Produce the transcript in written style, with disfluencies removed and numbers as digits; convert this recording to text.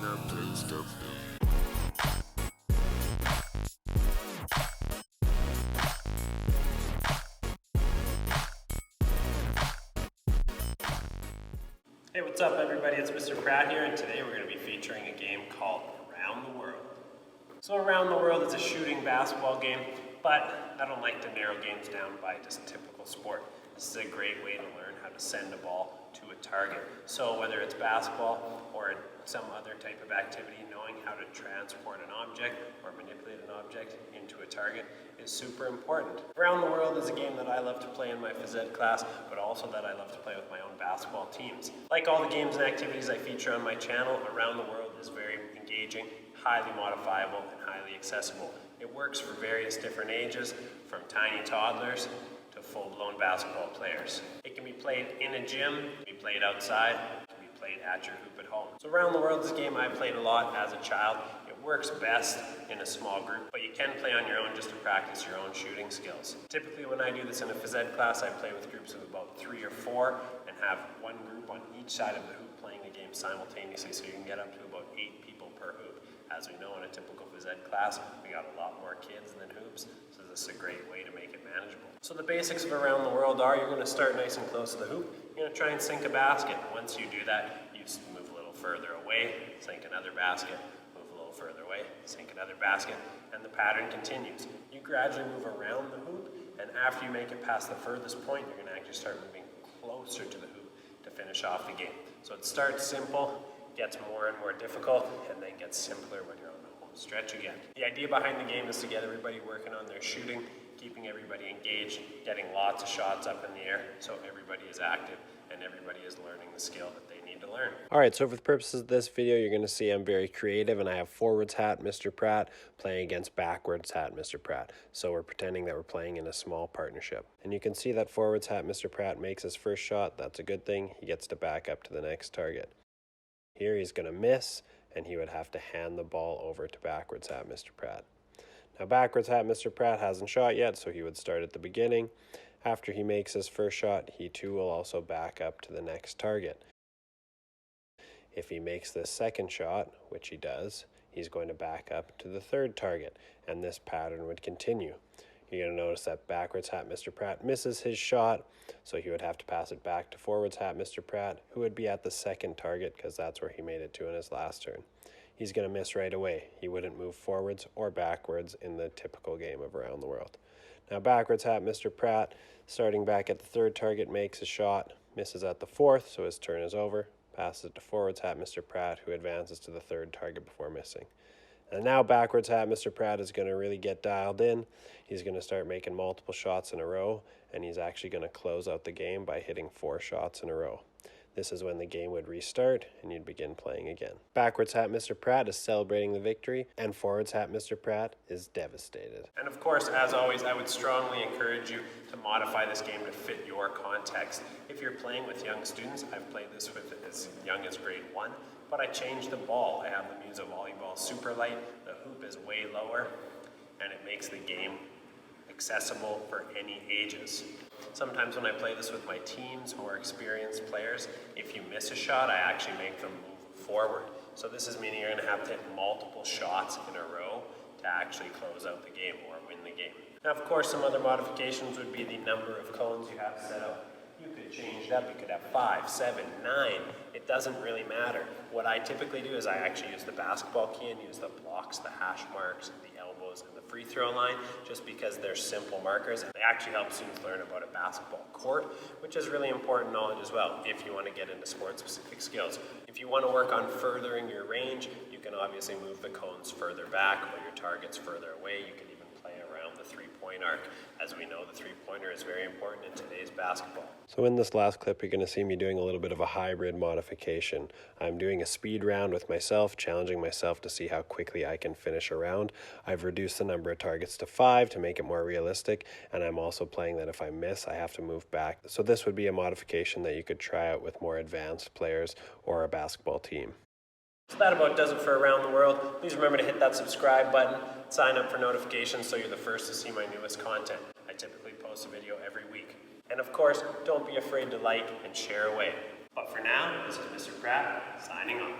Hey, what's up everybody? It's Mr. Pratt here, and today we're going to be featuring a game called Around the World. So Around the World is a shooting basketball game, but I don't like to narrow games down by just typical sport. This is a great way to learn how to send a ball to a target. So whether it's basketball or some other type of activity, knowing how to transport an object or manipulate an object into a target is super important. Around the World is a game that I love to play in my phys ed class, but also that I love to play with my own basketball teams. Like all the games and activities I feature on my channel, Around the World is very engaging, highly modifiable, and highly accessible. It works for various different ages, from tiny toddlers to full-blown basketball players. It can be played in a gym, it can be played outside, it can be played at your hoop at home. So Around the World is a game I played a lot as a child. It works best in a small group, but you can play on your own just to practice your own shooting skills. Typically when I do this in a phys ed class, I play with groups of about 3 or 4 and have one group on each side of the hoop playing the game simultaneously, so you can get up to about 8 people per hoop. As we know, in a typical phys ed class, we got a lot more kids than hoops, so this is a great way to make it manageable. So the basics of Around the World are, you're going to start nice and close to the hoop. You're going to try and sink a basket. Once you do that, you move a little further away, sink another basket, move a little further away, sink another basket, and the pattern continues. You gradually move around the hoop, and after you make it past the furthest point, you're going to actually start moving closer to the hoop to finish off the game. So it starts simple, gets more and more difficult, and then gets simpler when you're on the home stretch again. The idea behind the game is to get everybody working on their shooting, keeping everybody engaged, getting lots of shots up in the air so everybody is active and everybody is learning the skill that they need to learn. Alright, so for the purposes of this video, you're going to see I'm very creative, and I have forwards hat Mr. Pratt playing against backwards hat Mr. Pratt. So we're pretending that we're playing in a small partnership. And you can see that forwards hat Mr. Pratt makes his first shot. That's a good thing. He gets to back up to the next target. Here he's going to miss, and he would have to hand the ball over to backwards hat Mr. Pratt. Now backwards hat Mr. Pratt hasn't shot yet, so he would start at the beginning. After he makes his first shot, he too will also back up to the next target. If he makes this second shot, which he does, he's going to back up to the third target, and this pattern would continue. You're going to notice that backwards hat Mr. Pratt misses his shot, so he would have to pass it back to forwards hat Mr. Pratt, who would be at the second target because that's where he made it to in his last turn. He's going to miss right away. He wouldn't move forwards or backwards in the typical game of Around the World. Now backwards hat Mr. Pratt, starting back at the third target, makes a shot, misses at the fourth, so his turn is over. Passes it to forwards hat Mr. Pratt, who advances to the third target before missing. And now backwards hat Mr. Pratt is going to really get dialed in. He's going to start making multiple shots in a row, and he's actually going to close out the game by hitting 4 shots in a row. This is when the game would restart and you'd begin playing again. Backwards hat Mr. Pratt is celebrating the victory, and forwards hat Mr. Pratt is devastated. And of course, as always, I would strongly encourage you to modify this game to fit your context. If you're playing with young students, I've played this with as young as grade 1, but I changed the ball. I have them use a volleyball super light. The hoop is way lower, and it makes the game accessible for any ages. Sometimes when I play this with my teams, more experienced players, if you miss a shot, I actually make them move forward. So this is meaning you're going to have to hit multiple shots in a row to actually close out the game or win the game. Now, of course, some other modifications would be the number of cones you have set up. You could change it up. You could have 5, 7, 9. It doesn't really matter. What I typically do is I actually use the basketball key and use the blocks, the hash marks, the elbows, and the free throw line, just because they're simple markers. And they actually help students learn about a basketball court, which is really important knowledge as well if you want to get into sport-specific skills. If you want to work on furthering your range, you can obviously move the cones further back while your target's further away. You can even play around the three-point arc. As we know, the three-pointer is very important in today's basketball. So in this last clip, you're going to see me doing a little bit of a hybrid modification. I'm doing a speed round with myself, challenging myself to see how quickly I can finish a round. I've reduced the number of targets to 5 to make it more realistic, and I'm also playing that if I miss, I have to move back. So this would be a modification that you could try out with more advanced players or a basketball team. So that about does it for Around the World. Please remember to hit that subscribe button, sign up for notifications so you're the first to see my newest content. I typically post a video every week. And of course, don't be afraid to like and share away. But for now, this is Mr. Pratt, signing off.